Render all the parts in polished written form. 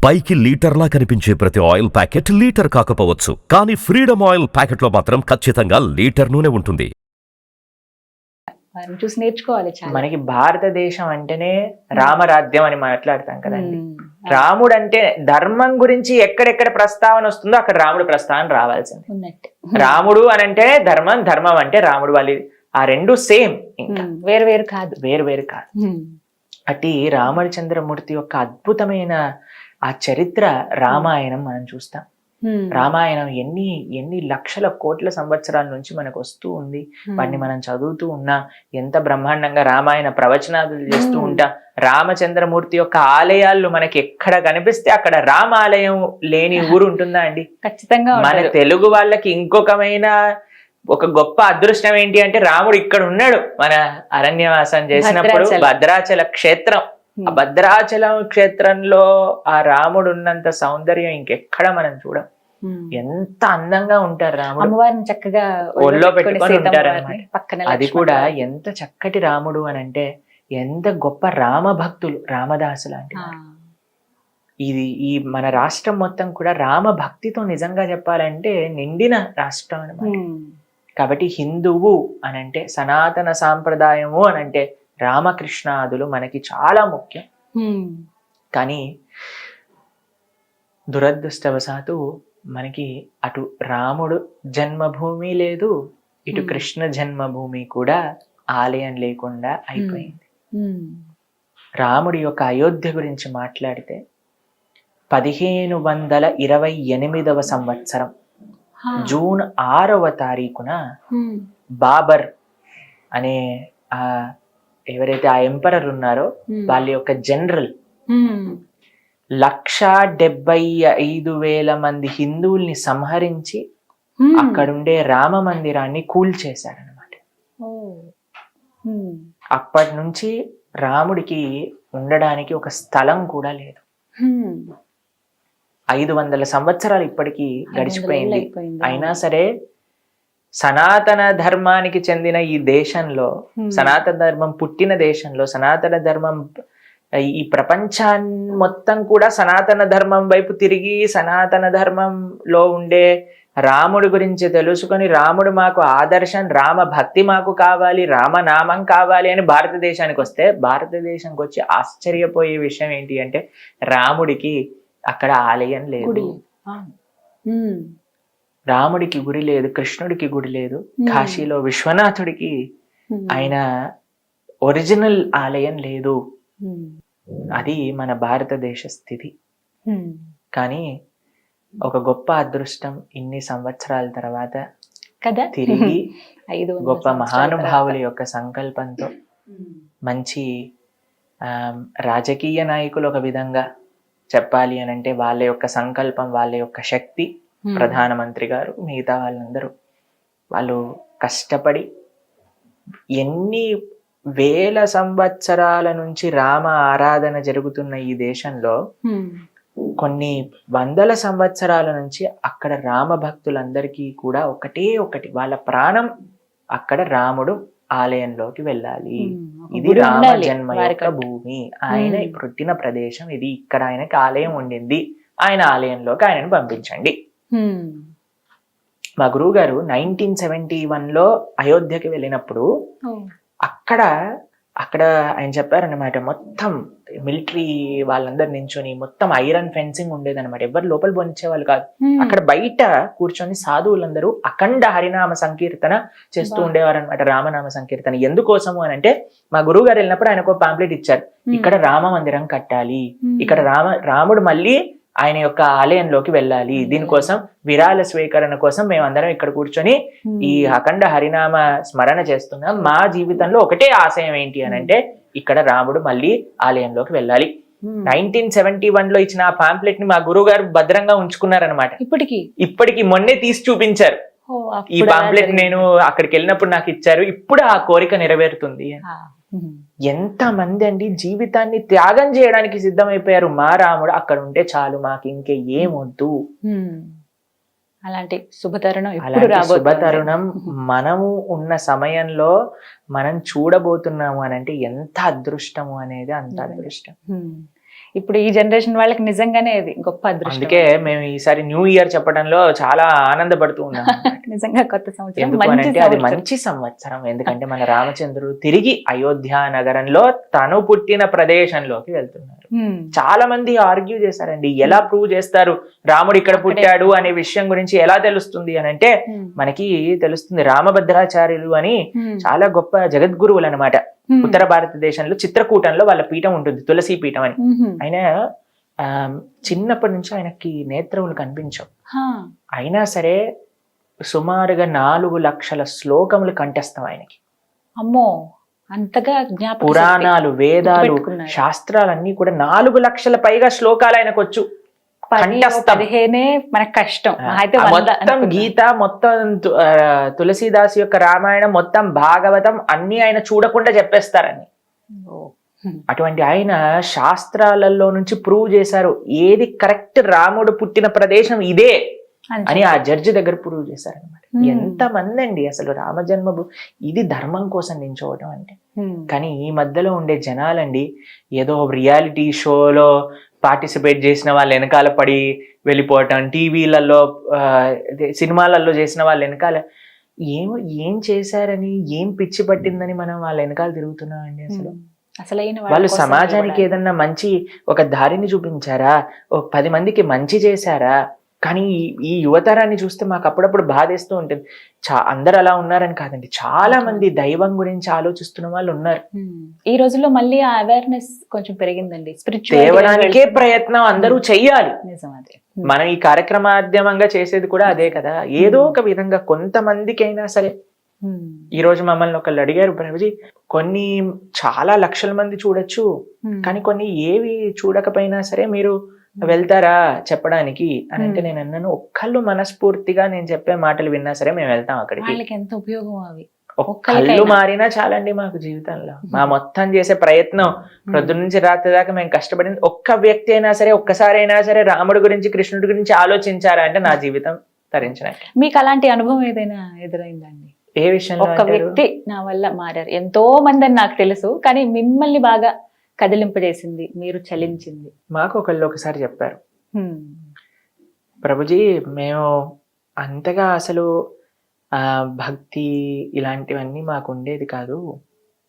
పైకి లీటర్లా కనిపించే ప్రతి ఆయిల్ ప్యాకెట్ లీటర్ కాకపోవచ్చు, కానీ ఫ్రీడమ్ ఆయిల్ ప్యాకెట్లో మాత్రం ఖచ్చితంగా లీటర్ నూనె ఉంటుంది. వారిని చూసి నేర్చుకోవాలి చాలా. మనకి భారతదేశం అంటేనే రామరాజ్యం అని మాట్లాడతాం కదండి. రాముడు అంటే ధర్మం గురించి ఎక్కడెక్కడ ప్రస్తావన వస్తుందో అక్కడ రాముడు ప్రస్తావన రావాల్సింది. ఉన్నట్టు రాముడు అని అంటే ధర్మం, ధర్మం అంటే రాముడు. వాళ్ళు ఆ రెండు సేమ్, ఇంకా వేరు వేరు కాదు. వేరు వేరు కాదు. అట్టి రామచంద్రమూర్తి యొక్క అద్భుతమైన ఆ చరిత్ర రామాయణం మనం చూస్తాం. రామాయణం ఎన్ని లక్షల కోట్ల సంవత్సరాల నుంచి మనకు వస్తూ ఉంది. వాటిని మనం చదువుతూ ఉన్నా, ఎంత బ్రహ్మాండంగా రామాయణ ప్రవచనాలు చేస్తూ ఉంటా. రామచంద్రమూర్తి యొక్క ఆలయాలు మనకి ఎక్కడ కనిపిస్తే అక్కడ రామాలయం లేని ఊరు ఉంటుందా అండి? ఖచ్చితంగా. మన తెలుగు వాళ్ళకి ఇంకొకమైన ఒక గొప్ప అదృష్టం ఏంటి అంటే రాముడు ఇక్కడ ఉన్నాడు. మన అరణ్యవాసం చేసినప్పుడు భద్రాచల క్షేత్రం, ఆ భద్రాచలం క్షేత్రంలో ఆ రాముడు ఉన్నంత సౌందర్యం ఇంకెక్కడ మనం చూడం. ఎంత అందంగా ఉంటారు రాముడు, అమ్మవారిని చక్కగా ఒళ్ళో పెట్టుకొని ఉంటారు అన్నమాట. అది కూడా ఎంత చక్కటి రాముడు అని అంటే ఎంత గొప్ప రామ భక్తులు, రామదాసులు అంటే. ఈ మన రాష్ట్రం మొత్తం కూడా రామ భక్తితో నిజంగా చెప్పాలంటే నిండిన రాష్ట్రం అన్నమాట. కాబట్టి హిందువు అనంటే, సనాతన సాంప్రదాయము అనంటే రామకృష్ణాదులు మనకి చాలా ముఖ్యం. కానీ దురదృష్టవశాత్తు మనకి అటు రాముడు జన్మభూమి లేదు, ఇటు కృష్ణ జన్మభూమి కూడా ఆలయం లేకుండా అయిపోయింది. రాముడి యొక్క అయోధ్య గురించి మాట్లాడితే 1528వ సంవత్సరం జూన్ 6వ తారీఖున బాబర్ అనే ఎవరైతే ఆ ఎంపరర్ ఉన్నారో వాళ్ళ యొక్క జనరల్ 1,75,000 మంది హిందువుల్ని సంహరించి అక్కడుండే రామ మందిరాన్ని కూల్చేశారనమాట. అప్పటి నుంచి రాముడికి ఉండడానికి ఒక స్థలం కూడా లేదు. 500 సంవత్సరాలు ఇప్పటికీ గడిచిపోయింది. అయినా సరే సనాతన ధర్మానికి చెందిన ఈ దేశంలో, సనాతన ధర్మం పుట్టిన దేశంలో, సనాతన ధర్మం ఈ ప్రపంచాన్ని మొత్తం కూడా సనాతన ధర్మం వైపు తిరిగి సనాతన ధర్మంలో ఉండే రాముడి గురించి తెలుసుకొని, రాముడు మాకు ఆదర్శం, రామ భక్తి మాకు కావాలి, రామనామం కావాలి అని భారతదేశానికి వస్తే, భారతదేశానికి వచ్చి ఆశ్చర్యపోయే విషయం ఏంటి అంటే రాముడికి అక్కడ ఆలయం లేదు, రాముడికి గుడి లేదు, కృష్ణుడికి గుడి లేదు. కాశీలో విశ్వనాథుడికి ఆయన ఒరిజినల్ ఆలయం లేదు. అది మన భారతదేశ స్థితి. కానీ ఒక గొప్ప అదృష్టం, ఇన్ని సంవత్సరాల తర్వాత కదా తిరిగి గొప్ప మహానుభావుల యొక్క సంకల్పంతో మంచి రాజకీయ నాయకులు, ఒక విధంగా చెప్పాలి అని అంటే వాళ్ళ యొక్క సంకల్పం, వాళ్ళ యొక్క శక్తి, ప్రధానమంత్రి గారు, మిగతా వాళ్ళందరూ వాళ్ళు కష్టపడి ఎన్ని వేల సంవత్సరాల నుంచి రామ ఆరాధన జరుగుతున్న ఈ దేశంలో కొన్ని వందల సంవత్సరాల నుంచి అక్కడ రామ భక్తులందరికీ కూడా ఒకటే ఒకటి, వాళ్ళ ప్రాణం అక్కడ రాముడు ఆలయంలోకి వెళ్ళాలి. ఇది రామ జన్మ యొక్క భూమి, ఆయన పుట్టిన ప్రదేశం ఇది, ఇక్కడ ఆయనకి ఆలయం ఉండింది, ఆయన ఆలయంలోకి ఆయనను పంపించండి. మా గురువు గారు 1971లో అయోధ్యకి వెళ్ళినప్పుడు అక్కడ ఆయన చెప్పారనమాట, మొత్తం మిలిటరీ వాళ్ళందరూ నించొని మొత్తం ఐరన్ ఫెన్సింగ్ ఉండేదన్నమాట, ఎవరు లోపల పోనిచ్చేవాళ్ళు కాదు. అక్కడ బయట కూర్చొని సాధువులందరూ అఖండ హరినామ సంకీర్తన చేస్తూ ఉండేవారు అనమాట, రామనామ సంకీర్తన. ఎందుకోసము అని అంటే మా గురువు గారు వెళ్ళినప్పుడు ఆయనకు పాంప్లెట్ ఇచ్చారు, ఇక్కడ రామ మందిరం కట్టాలి, ఇక్కడ రాముడు మళ్ళీ ఆయన యొక్క ఆలయంలోకి వెళ్ళాలి, దీనికోసం విరాళ స్వీకరణ కోసం మేమందరం ఇక్కడ కూర్చొని ఈ అఖండ హరినామ స్మరణ చేస్తున్నాం. మా జీవితంలో ఒకటే ఆశయం ఏంటి అని అంటే ఇక్కడ రాముడు మళ్ళీ ఆలయంలోకి వెళ్ళాలి. 1971లో ఇచ్చిన ఆ పాంప్లెట్ ని మా గురువు గారు భద్రంగా ఉంచుకున్నారనమాట. ఇప్పటికి మొన్నే తీసి చూపించారు. ఈ పాంప్లెట్ నేను అక్కడికి వెళ్ళినప్పుడు నాకు ఇచ్చారు, ఇప్పుడు ఆ కోరిక నెరవేరుతుంది. ఎంత మంది అండి జీవితాన్ని త్యాగం చేయడానికి సిద్ధమైపోయారు. మా రాముడు అక్కడ ఉంటే చాలు, మాకు ఇంకే ఏమొద్దు. అలాంటి శుభతరుణం మనము ఉన్న సమయంలో మనం చూడబోతున్నాము అని అంటే ఎంత అదృష్టము అనేది, అంత అదృష్టం. ఇప్పుడు ఈ జనరేషన్ వాళ్ళకి నిజంగానే ఇది గొప్ప అదృష్టం. అందుకే మేము ఈసారి న్యూ ఇయర్ చెప్పడంలో చాలా ఆనందపడుతూ ఉన్నాం. నిజంగా కొత్త సంవత్సరం ఎందుకు మంచి అంటే అది సంవత్సరం. మంచి సంవత్సరం. ఎందుకంటే మన రామచంద్రుడు తిరిగి అయోధ్య నగరంలో తను పుట్టిన ప్రదేశంలోకి వెళ్తున్నారు. చాలా మంది ఆర్గ్యూ చేశారండి, ఎలా ప్రూవ్ చేస్తారు రాముడు ఇక్కడ పుట్టాడు అనే విషయం గురించి ఎలా తెలుస్తుంది అని అంటే మనకి తెలుస్తుంది. రామభద్రాచార్యులు అని చాలా గొప్ప జగద్గురువులు అన్నమాట. ఉత్తర భారతదేశంలో చిత్రకూటంలో వాళ్ళ పీఠం ఉంటుంది, తులసి పీఠం అని. ఆయన చిన్నప్పటి నుంచి ఆయనకి నేత్రములు కనిపించవు, అయినా సరే సుమారుగా 4 లక్షల శ్లోకములు కంఠస్థం ఆయనకి. అమ్మో, అంతగా జ్ఞాపకం. పురాణాలు, వేదాలు, శాస్త్రాలన్నీ కూడా 4 లక్షల పైగా శ్లోకాలు ఆయనకు వచ్చు. 15 మనకు కష్టం. అయితే మొత్తం గీత, మొత్తం తులసీదాస్ యొక్క రామాయణం, మొత్తం భాగవతం అన్ని ఆయన చూడకుండా చెప్పేస్తారని. అటువంటి ఆయన శాస్త్రాలలో నుంచి ప్రూవ్ చేశారు ఏది కరెక్ట్, రాముడు పుట్టిన ప్రదేశం ఇదే అని ఆ జడ్జి దగ్గర ప్రూవ్ చేశారనమాట. ఎంత మంది అండి అసలు రామజన్మభూమి ఇది ధర్మం కోసం నించోవడం అంటే. కానీ ఈ మధ్యలో ఉండే జనాలండి ఏదో రియాలిటీ షోలో పార్టిసిపేట్ చేసిన వాళ్ళు వెనకాల పడి వెళ్ళిపోవటం, టీవీలలో సినిమాలలో చేసిన వాళ్ళ వెనకాల ఏం చేశారని, ఏం పిచ్చి పట్టిందని మనం వాళ్ళ వెనకాల తిరుగుతున్నాం అండి. అసలు వాళ్ళు సమాజానికి ఏదన్నా మంచి ఒక దారిని చూపించారా, 10 మందికి మంచి చేశారా? కానీ ఈ యువతరాన్ని చూస్తే మాకు అప్పుడప్పుడు బాధేస్తూ ఉంటుంది. అందరు అలా ఉన్నారని కాదండి, చాలా మంది దైవం గురించి ఆలోచిస్తున్న వాళ్ళు ఉన్నారు. ఈ రోజుల్లో మళ్ళీ ఆ అవేర్నెస్ కొంచెం పెరిగిందండి. తేవడానికే ప్రయత్నం అందరూ చెయ్యాలి. మనం ఈ కార్యక్రమాధ్యమంగా చేసేది కూడా అదే కదా. ఏదో ఒక విధంగా కొంతమందికైనా సరే. ఈ రోజు మమ్మల్ని ఒకళ్ళు అడిగారు, ప్రభుజీ కొన్ని చాలా లక్షల మంది చూడొచ్చు, కానీ కొన్ని ఏవి చూడకపోయినా సరే మీరు వెళ్తారా చెప్పడానికి అని అంటే నేను అన్నాను, ఒక్కళ్ళు మనస్ఫూర్తిగా నేను చెప్పే మాటలు విన్నా సరే మేము వెళ్తాం అక్కడికి. ఎంత ఉపయోగం అవి. ఒక్కళ్ళు మారినా చాలండి మాకు జీవితంలో. మా మొత్తం చేసే ప్రయత్నం ప్రొద్దు నుంచి రాత్రి దాకా మేము కష్టపడింది, ఒక్క వ్యక్తి అయినా సరే ఒక్కసారి అయినా సరే రాముడి గురించి, కృష్ణుడి గురించి ఆలోచించారా అంటే నా జీవితం తరించిన. మీకు అలాంటి అనుభవం ఏదైనా ఎదురైందండి? ఏ విషయంలో? ఒక వ్యక్తి నా వల్ల మారారు, ఎంతో మంది అని నాకు తెలుసు, కానీ మిమ్మల్ని బాగా కదిలింపజేసింది, మీరు చలించింది. మాకు ఒకసారి చెప్పారు, ప్రభుజీ మేము అంతగా అసలు భక్తి ఇలాంటివన్నీ మాకు ఉండేది కాదు,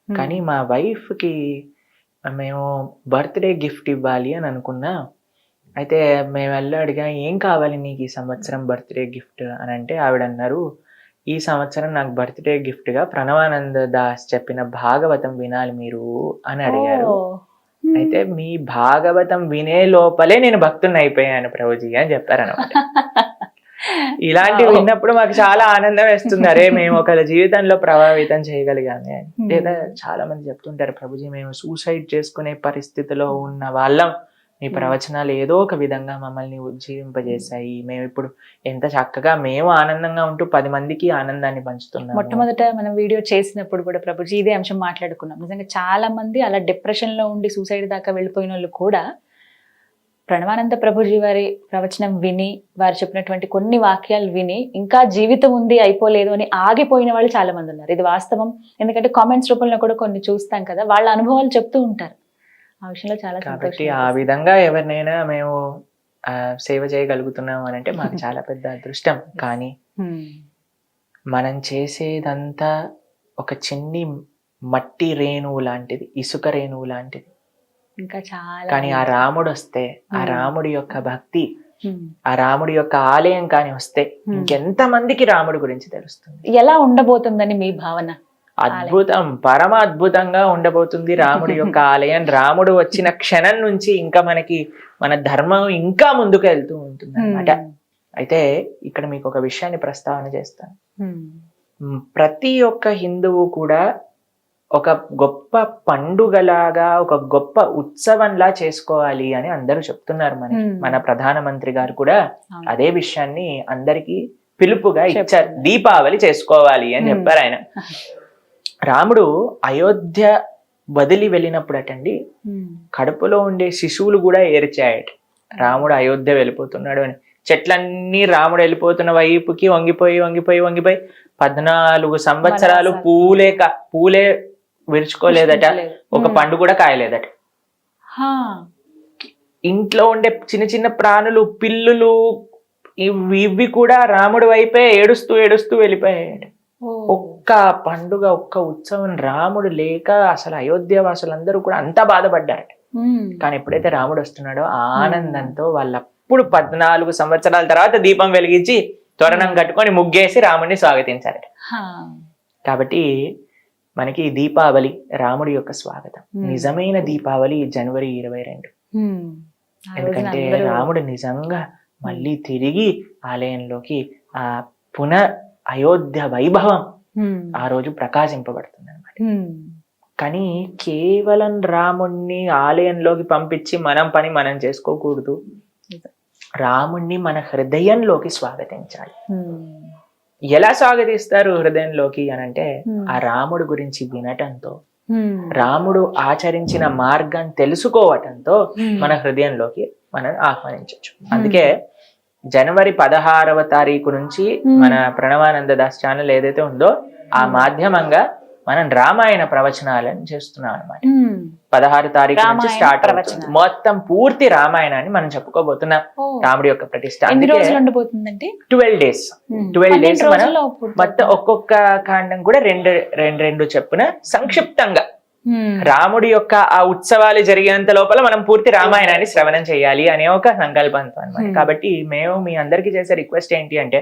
కానీ మా వైఫ్ కి మేము బర్త్డే గిఫ్ట్ ఇవ్వాలి అని అనుకున్నా. అయితే మేము వెళ్ళి అడిగా, ఏం కావాలి నీకు ఈ సంవత్సరం బర్త్డే గిఫ్ట్ అని అంటే ఆవిడ అన్నారు, ఈ సంవత్సరం నాకు బర్త్డే గిఫ్ట్ గా ప్రణవానంద దాస్ చెప్పిన భాగవతం వినాలి మీరు అని అడిగారు. అయితే మీ భాగవతం వినే లోపలే నేను భక్తుని అయిపోయాను ప్రభుజీ అని చెప్పారనమాట. ఇలాంటివి విన్నప్పుడు మాకు చాలా ఆనందం వేస్తుంది. అరే మేము ఒకళ్ళ జీవితంలో ప్రభావితం చేయగలిగామే. లేదా చాలా మంది చెప్తుంటారు, ప్రభుజీ మేము సూసైడ్ చేసుకునే పరిస్థితిలో ఉన్న వాళ్ళం, మీ ప్రవచనాలు ఏదో ఒక విధంగా మమ్మల్ని ఉజ్జీవింపజేశాయి, మేము ఇప్పుడు ఎంత చక్కగా మేము ఆనందంగా ఉంటూ 10 మందికి ఆనందాన్ని పంచుతున్నాం. మొట్టమొదట మనం వీడియో చేసినప్పుడు కూడా ప్రభుజీ ఇదే అంశం మాట్లాడుకున్నాం. నిజంగా చాలా మంది అలా డిప్రెషన్ లో ఉండి సూసైడ్ దాకా వెళ్ళిపోయిన వాళ్ళు కూడా ప్రణవానంద ప్రభుజీ వారి ప్రవచనం విని, వారు చెప్పినటువంటి కొన్ని వాక్యాలు విని ఇంకా జీవితం ఉంది అయిపోలేదు అని ఆగిపోయిన వాళ్ళు చాలా మంది ఉన్నారు. ఇది వాస్తవం. ఎందుకంటే కామెంట్స్ రూపంలో కూడా కొన్ని చూస్తాం కదా, వాళ్ళ అనుభవాలు చెప్తూ ఉంటారు. ఆ విషయంలో చాలా కాబట్టి ఆ విధంగా ఎవరినైనా మేము సేవ చేయగలుగుతున్నాం అని అంటే మాకు చాలా పెద్ద అదృష్టం. కానీ మనం చేసేదంతా ఒక చిన్ని మట్టి రేణువు లాంటిది, ఇసుక రేణువు లాంటిది. ఇంకా చాలా. కానీ ఆ రాముడు వస్తే, ఆ రాముడి యొక్క భక్తి, ఆ రాముడి యొక్క ఆలయం కానీ వస్తే ఇంకెంత మందికి రాముడి గురించి తెలుస్తుంది. ఎలా ఉండబోతుందని మీ భావన? అద్భుతం, పరమ అద్భుతంగా ఉండబోతుంది రాముడి యొక్క ఆలయం. రాముడు వచ్చిన క్షణం నుంచి ఇంకా మనకి మన ధర్మం ఇంకా ముందుకు వెళ్తూ ఉంటుంది అన్నమాట. అయితే ఇక్కడ మీకు ఒక విషయాన్ని ప్రస్తావన చేస్తాను. ప్రతి ఒక్క హిందువు కూడా ఒక గొప్ప పండుగలాగా, ఒక గొప్ప ఉత్సవంలా చేసుకోవాలి అని అందరూ చెప్తున్నారు. మన ప్రధానమంత్రి గారు కూడా అదే విషయాన్ని అందరికీ పిలుపుగా ఇచ్చారు. దీపావళి చేసుకోవాలి అని చెప్పారు ఆయన. రాముడు అయోధ్య వదిలి వెళ్ళినప్పుడు అటండి, కడుపులో ఉండే శిశువులు కూడా ఏడ్చాయట, రాముడు అయోధ్య వెళ్ళిపోతున్నాడు అని. చెట్లన్నీ రాముడు వెళ్ళిపోతున్న వైపుకి వంగిపోయి 14 సంవత్సరాలు పూలే విరుచుకోలేదట, ఒక పండు కూడా కాయలేదట. ఇంట్లో ఉండే చిన్న చిన్న ప్రాణులు, పిల్లులు ఇవి కూడా రాముడి వైపే ఏడుస్తూ ఏడుస్తూ వెళ్ళిపోయాడు. ఒక్క పండుగ, ఒక్క ఉత్సవం రాముడు లేక అసలు అయోధ్య వాసులందరూ కూడా అంతా బాధపడ్డారట. కానీ ఎప్పుడైతే రాముడు వస్తున్నాడో ఆనందంతో వాళ్ళప్పుడు 14 సంవత్సరాల తర్వాత దీపం వెలిగించి తోరణం కట్టుకొని ముగ్గేసి రాముడిని స్వాగతించారట. కాబట్టి మనకి దీపావళి రాముడి యొక్క స్వాగతం. నిజమైన దీపావళి జనవరి 22. ఎందుకంటే రాముడు నిజంగా మళ్ళీ తిరిగి ఆలయంలోకి ఆ అయోధ్య వైభవం ఆ రోజు ప్రకాశింపబడుతుంది అనమాట. కానీ కేవలం రాముణ్ణి ఆలయంలోకి పంపించి మనం పని మనం చేసుకోకూడదు. రాముణ్ణి మన హృదయంలోకి స్వాగతించాలి. ఎలా స్వాగతిస్తారు హృదయంలోకి అనంటే ఆ రాముడు గురించి వినటంతో, రాముడు ఆచరించిన మార్గం తెలుసుకోవటంతో మన హృదయంలోకి మనం ఆహ్వానించవచ్చు. అందుకే జనవరి 16వ తారీఖు నుంచి మన ప్రణవానంద దాస్ ఛానల్ ఏదైతే ఉందో ఆ మాధ్యమంగా మనం రామాయణ ప్రవచనాలను చేస్తున్నాం అనమాట. 16 తారీఖు నుంచి స్టార్ట్ అవుతుంది. మొత్తం పూర్తి రామాయణాన్ని మనం చెప్పుకోబోతున్నాం. రాముడి యొక్క ప్రతిష్ట 12 డేస్. 12 డేస్ మనం మొత్తం ఒక్కొక్క కాండం కూడా రెండు చెప్పున సంక్షిప్తంగా రాముడి యొక్క ఆ ఉత్సవాలు జరిగేంత లోపల మనం పూర్తి రామాయణాన్ని శ్రవణం చేయాలి అనే ఒక సంకల్పంతో అనమాట. కాబట్టి మేము మీ అందరికీ చేసే రిక్వెస్ట్ ఏంటి అంటే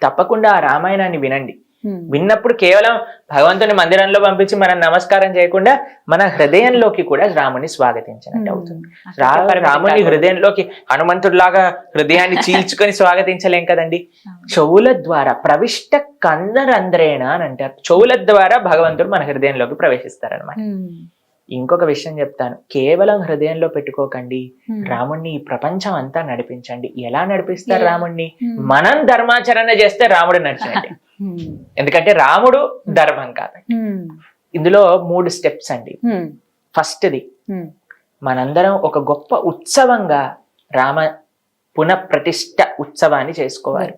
తప్పకుండా ఆ రామాయణాన్ని వినండి. విన్నప్పుడు కేవలం భగవంతుని మందిరంలో పంపించి మనం నమస్కారం చేయకుండా మన హృదయంలోకి కూడా రాముని స్వాగతించినట్టు అవుతుంది. రాముని హృదయంలోకి హనుమంతుడిలాగా హృదయాన్ని చీల్చుకొని స్వాగతించలేం కదండి. చెవుల ద్వారా ప్రవిష్ట కందరంధ్రేణ అని అంటారు. చెవుల ద్వారా భగవంతుడు మన హృదయంలోకి ప్రవేశిస్తారనమాట. ఇంకొక విషయం చెప్తాను, కేవలం హృదయంలో పెట్టుకోకండి, రాముణ్ణి ఈ ప్రపంచం అంతా నడిపించండి. ఎలా నడిపిస్తారు రాముణ్ణి? మనం ధర్మాచరణ చేస్తే రాముడు నడిచినట్టే. ఎందుకంటే రాముడు ధర్మం కాబట్టి. ఇందులో 3 స్టెప్స్ అండి. ఫస్ట్ది, మనందరం ఒక గొప్ప ఉత్సవంగా రామ పునఃప్రతిష్ఠ ఉత్సవాన్ని చేసుకోవాలి.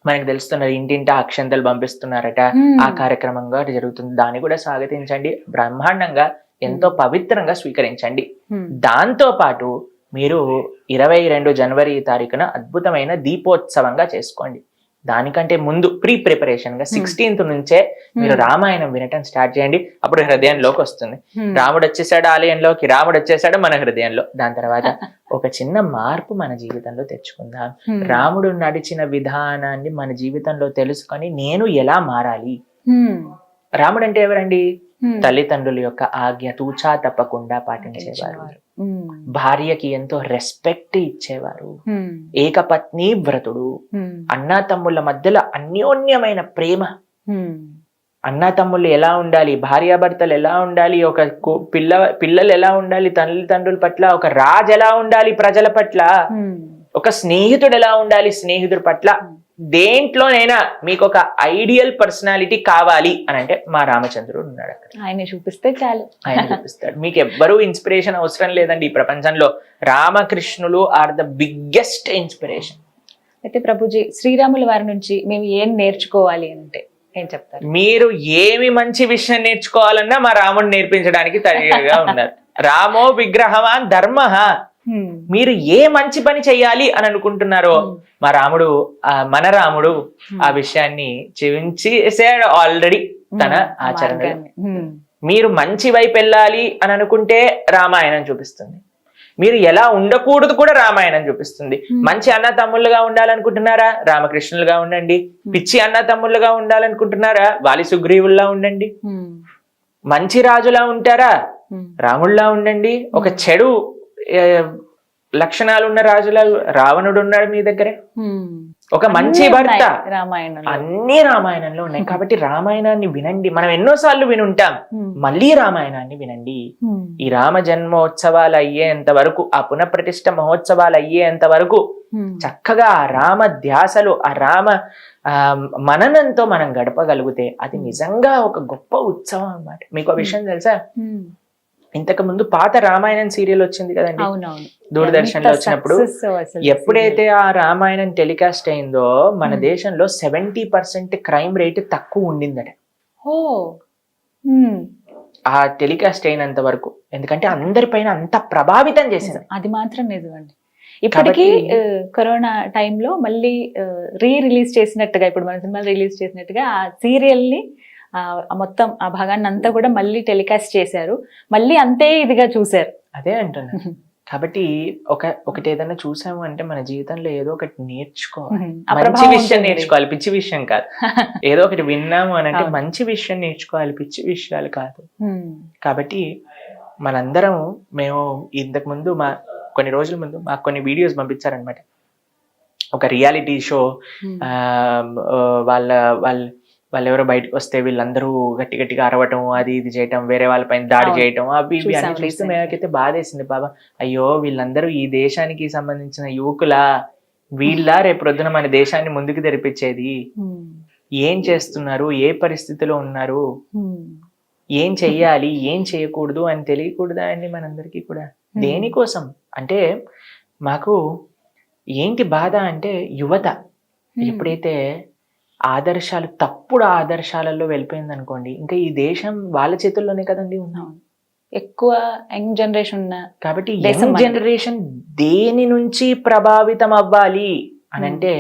మనకి తెలుస్తున్నది, ఇంటింటా అక్షంతలు పంపిస్తున్నారట, ఆ కార్యక్రమంగా జరుగుతుంది. దాన్ని కూడా స్వాగతించండి, బ్రహ్మాండంగా ఎంతో పవిత్రంగా స్వీకరించండి. దాంతో పాటు మీరు 22 జనవరి తారీఖున అద్భుతమైన దీపోత్సవంగా చేసుకోండి. దానికంటే ముందు ప్రిపరేషన్ గా 16th నుంచే మీరు రామాయణం వినటం స్టార్ట్ చేయండి. అప్పుడు హృదయంలోకి వస్తుంది. రాముడు వచ్చేసాడు ఆలయంలోకి, రాముడు వచ్చేసాడు మన హృదయంలో. దాని తర్వాత ఒక చిన్న మార్పు మన జీవితంలో తెచ్చుకుందాం. రాముడు నడిచిన విధానాన్ని మన జీవితంలో తెలుసుకొని నేను ఎలా మారాలి. రాముడు అంటే ఎవరండి? తల్లిదండ్రుల యొక్క ఆజ్ఞ తూచా తప్పకుండా పాటించేవారు, భార్యకి ఎంతో రెస్పెక్ట్ ఇచ్చేవారు, ఏకపత్ని వ్రతుడు, అన్నా తమ్ముళ్ళ మధ్యలో అన్యోన్యమైన ప్రేమ. అన్నా తమ్ముళ్ళు ఎలా ఉండాలి, భార్యాభర్తలు ఎలా ఉండాలి, ఒక పిల్లలు ఎలా ఉండాలి తల్లిదండ్రుల పట్ల, ఒక రాజు ఎలా ఉండాలి ప్రజల పట్ల, ఒక స్నేహితుడు ఎలా ఉండాలి స్నేహితుడి పట్ల. దేంట్లోనైనా మీకు ఒక ఐడియల్ పర్సనాలిటీ కావాలి అని అంటే మా రామచంద్రుడు ఉన్నాడు అక్కడ. ఆయన చూపిస్తే చాలు, ఆయన చూపిస్తాడు. మీకు ఎవ్వరూ ఇన్స్పిరేషన్ అవసరం లేదండి ఈ ప్రపంచంలో. రామకృష్ణులు ఆర్ ద బిగ్గెస్ట్ ఇన్స్పిరేషన్. అయితే ప్రభుజీ, శ్రీరాముల వారి నుంచి మేము ఏం నేర్చుకోవాలి అంటే ఏం చెప్తారు? మీరు ఏమి మంచి విషయం నేర్చుకోవాలన్నా మా రాముడు నేర్పించడానికి తయారుగా ఉన్నారు. రామో విగ్రహవాన్ ధర్మః. మీరు ఏ మంచి పని చెయ్యాలి అని అనుకుంటున్నారో మన రాముడు ఆ విషయాన్ని చూపించేసాడు ఆల్రెడీ తన ఆచరణ. మీరు మంచి వైపు వెళ్ళాలి అని అనుకుంటే రామాయణం చూపిస్తుంది. మీరు ఎలా ఉండకూడదు కూడా రామాయణం చూపిస్తుంది. మంచి అన్న తమ్ముళ్ళుగా ఉండాలనుకుంటున్నారా? రామకృష్ణులుగా ఉండండి. పిచ్చి అన్న తమ్ముళ్ళుగా ఉండాలనుకుంటున్నారా? వాలి సుగ్రీవుల్లా ఉండండి. మంచి రాజులా ఉంటారా? రాముళ్ళలా ఉండండి. ఒక చెడు లక్షణాలు ఉన్న రాజులా రావణుడు ఉన్నాడు మీ దగ్గరే. ఒక మంచి భర్త, అన్ని రామాయణంలో ఉన్నాయి. కాబట్టి రామాయణాన్ని వినండి. మనం ఎన్నోసార్లు వినుంటాం, మళ్ళీ రామాయణాన్ని వినండి. ఈ రామ జన్మోత్సవాలు అయ్యేంత వరకు, ఆ పునఃప్రతిష్ఠ మహోత్సవాలు అయ్యేంత వరకు చక్కగా ఆ రామ ధ్యాసలు, ఆ రామ మననంతో మనం గడపగలిగితే అది నిజంగా ఒక గొప్ప ఉత్సవం అన్నమాట. మీకు ఆ విషయం తెలుసా? ఇంతకు ముందు పాత రామాయణం సీరియల్ వచ్చింది కదండి దూరదర్శన్ లో వచ్చినప్పుడు, ఎప్పుడైతే ఆ రామాయణం టెలికాస్ట్ అయిందో మన దేశంలో 70% క్రైమ్ రేట్ తక్కువ ఉండిందట. ఆ టెలికాస్ట్ అయినంత వరకు, ఎందుకంటే అందరిపైన అంత ప్రభావితం చేసింది. అది మాత్రం నిజమండి. ఇప్పటికీ కరోనా టైంలో మళ్ళీ రిలీజ్ చేసినట్టుగా, ఇప్పుడు మన సినిమాలు రిలీజ్ చేసినట్టుగా ఆ సీరియల్ ని మొత్తం ఆ భాగాన్ని అంతా కూడా మళ్ళీ టెలికాస్ట్ చేశారు, మళ్ళీ అంతే ఇదిగా చూశారు. అదే అంటున్నా. కాబట్టి ఒకటి ఏదైనా చూసాము అంటే మన జీవితంలో ఏదో ఒకటి నేర్చుకోవాలి, మంచి విషయం నేర్చుకోవాలి, పిచ్చి విషయం కాదు. ఏదో ఒకటి విన్నాము అని అంటే మంచి విషయం నేర్చుకోవాలి, పిచ్చి విషయాలు కాదు. కాబట్టి మనందరం, మేము ఇంతకు ముందు కొన్ని రోజుల ముందు మాకు కొన్ని వీడియోస్ పంపించారనమాట. ఒక రియాలిటీ షో, వాళ్ళు ఎవరో బయటకు వస్తే వీళ్ళందరూ గట్టి గట్టిగా అరవటం, అది ఇది చేయటం, వేరే వాళ్ళపైన దాడి చేయటం, అవి ఇవి అన్ని చూస్తే మేమైతే బాధేసింది. బాబా, అయ్యో వీళ్ళందరూ ఈ దేశానికి సంబంధించిన యువకులా, వీళ్ళ రేపు ప్రొద్దున మన దేశాన్ని ముందుకు తెరిపించేది, ఏం చేస్తున్నారు, ఏ పరిస్థితిలో ఉన్నారు, ఏం చెయ్యాలి, ఏం చేయకూడదు అని తెలియకూడదా అండి మనందరికీ కూడా? దేనికోసం అంటే మాకు ఏంటి బాధ అంటే, యువత ఎప్పుడైతే ఆదర్శాలు, తప్పుడు ఆదర్శాలలో వెళ్ళిపోయింది అనుకోండి, ఇంకా ఈ దేశం వాళ్ళ చేతుల్లోనే కదండి ఉన్నాం. ఎక్కువ యంగ్ జనరేషన్ ఉన్న కాబట్టి యంగ్ జనరేషన్ దేని నుంచి ప్రభావితం అవ్వాలి అని అంటే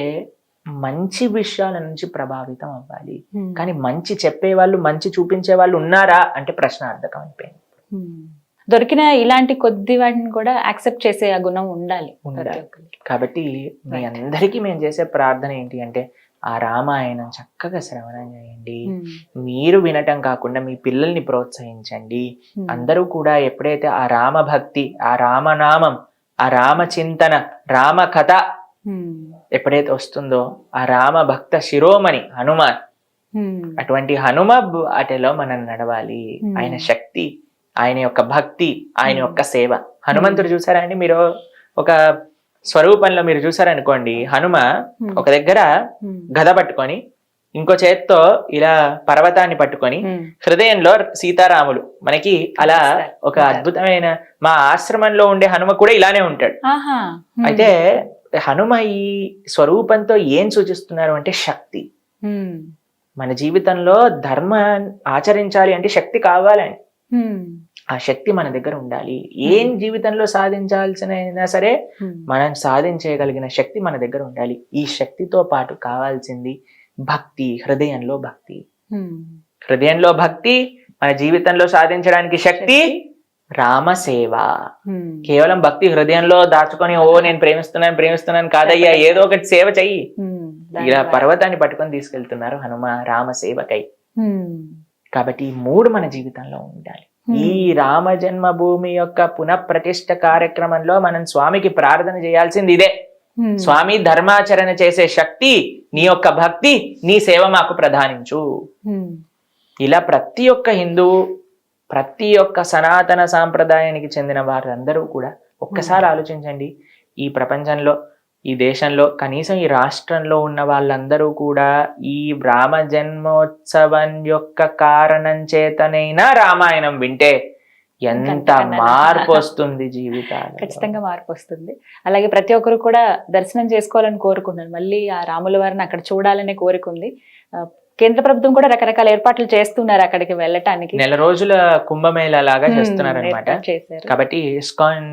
మంచి విషయాల నుంచి ప్రభావితం అవ్వాలి. కానీ మంచి చెప్పేవాళ్ళు, మంచి చూపించే వాళ్ళు ఉన్నారా అంటే ప్రశ్నార్థకం అయిపోయింది. దొరికిన ఇలాంటి కొద్ది వాటిని కూడా యాక్సెప్ట్ చేసే ఆ గుణం ఉండాలి. కాబట్టి మీ అందరికీ మేము చేసే ప్రార్థన ఏంటి అంటే, ఆ రామాయణం చక్కగా శ్రవణం చేయండి. మీరు వినటం కాకుండా మీ పిల్లల్ని ప్రోత్సహించండి. అందరూ కూడా ఎప్పుడైతే ఆ రామభక్తి, ఆ రామనామం, ఆ రామచింతన, రామ కథ ఎప్పుడైతే వస్తుందో, ఆ రామ భక్త శిరోమణి హనుమాన్, అటువంటి హనుమ అటలో మనం నడవాలి. ఆయన శక్తి, ఆయన యొక్క భక్తి, ఆయన యొక్క సేవ. హనుమంతుడు చూసారా అండి మీరు? ఒక స్వరూపంలో మీరు చూసారనుకోండి, హనుమ ఒక దగ్గర గద పట్టుకొని, ఇంకో చేత్తో ఇలా పర్వతాన్ని పట్టుకొని, హృదయంలో సీతారాములు. మనకి అలా ఒక అద్భుతమైన, మా ఆశ్రమంలో ఉండే హనుమ కూడా ఇలానే ఉంటాడు. అయితే హనుమ ఈ స్వరూపంతో ఏం సూచిస్తున్నారు అంటే శక్తి. మన జీవితంలో ధర్మం ఆచరించాలి అంటే శక్తి కావాలని, ఆ శక్తి మన దగ్గర ఉండాలి. ఏం జీవితంలో సాధించాల్సిన సరే మనం సాధించగలిగిన శక్తి మన దగ్గర ఉండాలి. ఈ శక్తితో పాటు కావాల్సింది భక్తి, హృదయంలో భక్తి. హృదయంలో భక్తి, మన జీవితంలో సాధించడానికి శక్తి, రామసేవ. కేవలం భక్తి హృదయంలో దాచుకొని, ఓ నేను ప్రేమిస్తున్నాను కాదయ్యా, ఏదో ఒకటి సేవ చెయ్యి. ఇలా పర్వతాన్ని పట్టుకొని తీసుకెళ్తున్నారు హనుమ రామసేవకై. కాబట్టి ఈ మూడు మన జీవితంలో ఉండాలి. ఈ రామ జన్మభూమి యొక్క పునఃప్రతిష్ఠ కార్యక్రమంలో మనం స్వామికి ప్రార్థన చేయాల్సింది ఇదే. స్వామి, ధర్మాచరణ చేసే శక్తి, నీ యొక్క భక్తి, నీ సేవ మాకు ప్రధానించు. ఇలా ప్రతి ఒక్క హిందువు, ప్రతి ఒక్క సనాతన సాంప్రదాయానికి చెందిన వారందరూ కూడా ఒక్కసారి ఆలోచించండి. ఈ ప్రపంచంలో, ఈ దేశంలో, కనీసం ఈ రాష్ట్రంలో ఉన్న వాళ్ళందరూ కూడా ఈ రామ జన్మోత్సవం యొక్క కారణం చేతనైనా రామాయణం వింటే ఎంత మార్పు వస్తుంది జీవితాలు. ఖచ్చితంగా మార్పు వస్తుంది. అలాగే ప్రతి ఒక్కరు కూడా దర్శనం చేసుకోవాలని కోరుకున్నాను. మళ్ళీ ఆ రాముల వారిని అక్కడ చూడాలనే కోరిక ఉంది. కేంద్ర ప్రభుత్వం కూడా రకరకాల ఏర్పాట్లు చేస్తున్నారు అక్కడికి వెళ్ళటానికి. 4 రోజుల కుంభమేళా లాగా చేస్తున్నారు అనమాట. కాబట్టి ఇస్కాన్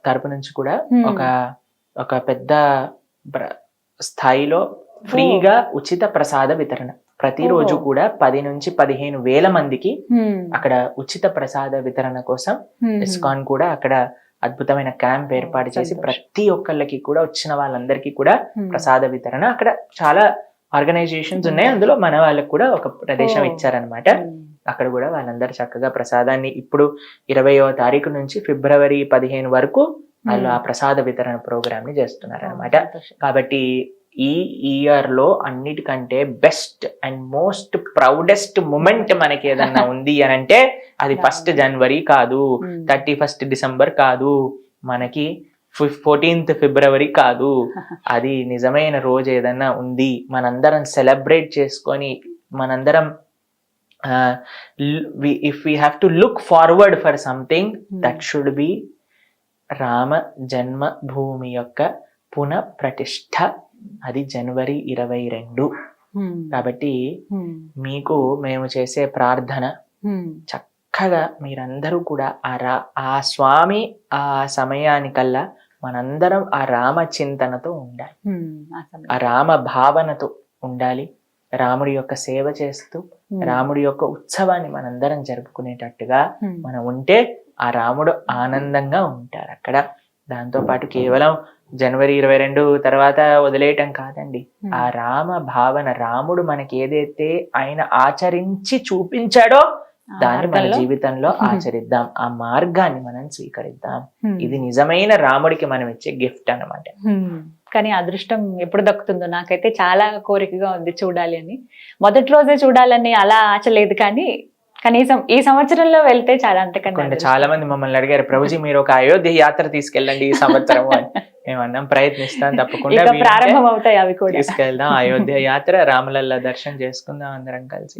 తరపు నుంచి కూడా ఒక పెద్ద స్థాయిలో ఫ్రీగా ఉచిత ప్రసాద వితరణ ప్రతిరోజు కూడా 10 నుంచి 15 వేల మందికి అక్కడ ఉచిత ప్రసాద వితరణ కోసం ఇస్కాన్ కూడా అక్కడ అద్భుతమైన క్యాంప్ ఏర్పాటు చేసి ప్రతి ఒక్కళ్ళకి కూడా, వచ్చిన వాళ్ళందరికీ కూడా ప్రసాద వితరణ. అక్కడ చాలా ఆర్గనైజేషన్స్ ఉన్నాయి, అందులో మన వాళ్ళకి కూడా ఒక ప్రదేశం ఇచ్చారనమాట. అక్కడ కూడా వాళ్ళందరూ చక్కగా ప్రసాదాన్ని ఇప్పుడు 20వ తారీఖు నుంచి ఫిబ్రవరి 15 వరకు వాళ్ళు ఆ ప్రసాద వితరణ ప్రోగ్రామ్ ని చేస్తున్నారు అనమాట. కాబట్టి ఈ ఇయర్ లో అన్నిటికంటే best and most proudest moment మనకి ఏదన్నా ఉంది అని అంటే అది 1 జనవరి కాదు, 31 డిసెంబర్ కాదు, మనకి 14th ఫిబ్రవరి కాదు. అది నిజమైన రోజు ఏదన్నా ఉంది, మనందరం సెలబ్రేట్ చేసుకొని, మనందరం if we have to look forward for something, that should be Rama జన్మ భూమి యొక్క పునఃప్రతిష్ఠ. అది జనవరి 22. కాబట్టి మీకు మేము చేసే ప్రార్థన, చక్కగా మీరందరూ కూడా ఆ స్వామి ఆ సమయానికల్లా మనందరం ఆ రామ చింతనతో ఉండాలి, ఆ సమయం. ఆ రామ భావనతో ఉండాలి. రాముడి యొక్క సేవ చేస్తూ రాముడి యొక్క ఉత్సవాన్ని మనందరం జరుపుకునేటట్టుగా మనం ఉంటే ఆ రాముడు ఆనందంగా ఉంటారు అక్కడ. దాంతో పాటు కేవలం జనవరి 22 తర్వాత వదిలేయటం కాదండి, ఆ రామ భావన, రాముడు మనకి ఏదైతే ఆయన ఆచరించి చూపించాడో దాన్ని మన జీవితంలో ఆచరిద్దాం, ఆ మార్గాన్ని మనం స్వీకరిద్దాం. ఇది నిజమైన రాముడికి మనం ఇచ్చే గిఫ్ట్ అన్నమాట. కానీ అదృష్టం ఎప్పుడు దక్కుతుందో నాకైతే చాలా కోరికగా ఉంది చూడాలి అని. మొదటి రోజే చూడాలని అలా ఆశ లేదు, కానీ కనీసం ఈ సంవత్సరంలో వెళ్తే చాలా, అంతకన్నా. చాలా మంది మమ్మల్ని అడిగారు, ప్రభుజీ మీరు ఒక అయోధ్య యాత్ర తీసుకెళ్ళండి ఈ సంవత్సరం అని. మేము అన్నాం ప్రయత్నిస్తాం, తప్పకుండా ప్రారంభం అవుతాయి అవి కూడా. తీసుకెళ్దాం అయోధ్య యాత్ర, రామలల్ల దర్శనం చేసుకుందాం అందరం కలిసి.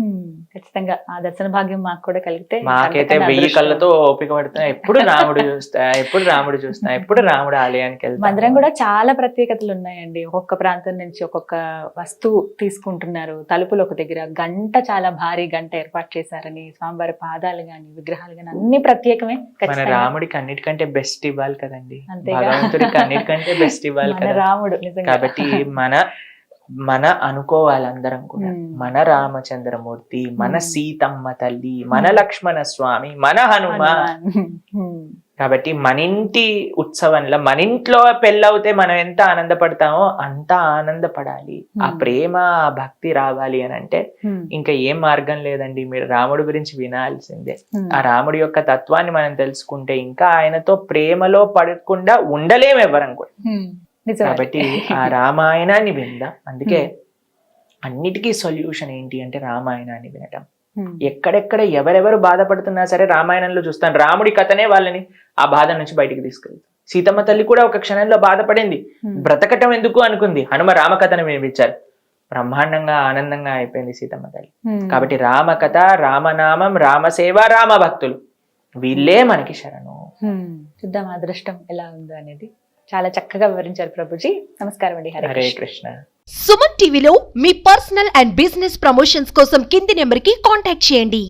ఖచ్చితంగా ఆ దర్శన భాగ్యం మాకు కూడా కలిగితే. మాకైతే 1000 కళ్ళతో ఓపిక పడుతున్నా, ఎప్పుడు రాముడు చూస్తా, ఎప్పుడు రాముడు చూస్తా, ఎప్పుడు రాముడు ఆలయానికి వెళ్తాం. మందిరం కూడా చాలా ప్రత్యేకతలు ఉన్నాయండి. ఒక్కొక్క ప్రాంతం నుంచి ఒక్కొక్క వస్తువు తీసుకుంటున్నారు. తలుపులు ఒక దగ్గర గంట, చాలా భారీ గంట ఏర్పాటు చేశారని, స్వామివారి పాదాలు గాని విగ్రహాలు గాని అన్ని ప్రత్యేకమే. మన రాముడికి అన్నిటికంటే బెస్ట్ ఇవ్వాలి కదండి, భగవంతుడికి అన్నిటికంటే బెస్ట్ ఇవ్వాలి కదా రాముడు. కాబట్టి మన అనుకోవాలి అందరం కూడా, మన రామచంద్రమూర్తి, మన సీతమ్మ తల్లి, మన లక్ష్మణ స్వామి, మన హనుమ. కాబట్టి మన ఇంటి ఉత్సవంలో, మన ఇంట్లో పెళ్ళవుతే మనం ఎంత ఆనందపడతామో అంత ఆనందపడాలి. ఆ ప్రేమ, ఆ భక్తి రావాలి అని అంటే ఇంకా ఏం మార్గం లేదండి, మీరు రాముడి గురించి వినాల్సిందే. ఆ రాముడి యొక్క తత్వాన్ని మనం తెలుసుకుంటే ఇంకా ఆయనతో ప్రేమలో పడకుండా ఉండలేము ఎవరం కూడా. కాబట్టి ఆ రామాయణాన్ని విందాం. అందుకే అన్నిటికీ సొల్యూషన్ ఏంటి అంటే రామాయణాన్ని వినటం. ఎక్కడెక్కడ ఎవరెవరు బాధపడుతున్నా సరే రామాయణంలో చూస్తాను, రాముడి కథనే వాళ్ళని ఆ బాధ నుంచి బయటికి తీసుకెళ్తాం. సీతమ్మ తల్లి కూడా ఒక క్షణంలో బాధపడింది, బ్రతకటం ఎందుకు అనుకుంది, హనుమ రామకథను వినిపించారు, బ్రహ్మాండంగా ఆనందంగా అయిపోయింది సీతమ్మ తల్లి. కాబట్టి రామకథ, రామనామం, రామసేవ, రామ భక్తులు వీళ్ళే మనకి శరణు. చూద్దాం అదృష్టం ఎలా ఉందో అనేది. చాలా చక్కగా వివరించారు ప్రభుజీ. నమస్కారం అండి. హరే కృష్ణ. సుమన్ టీవీలో మీ పర్సనల్ అండ్ బిజినెస్ ప్రమోషన్స్ కోసం కింది నెంబర్కి కాంటాక్ట్ చేయండి.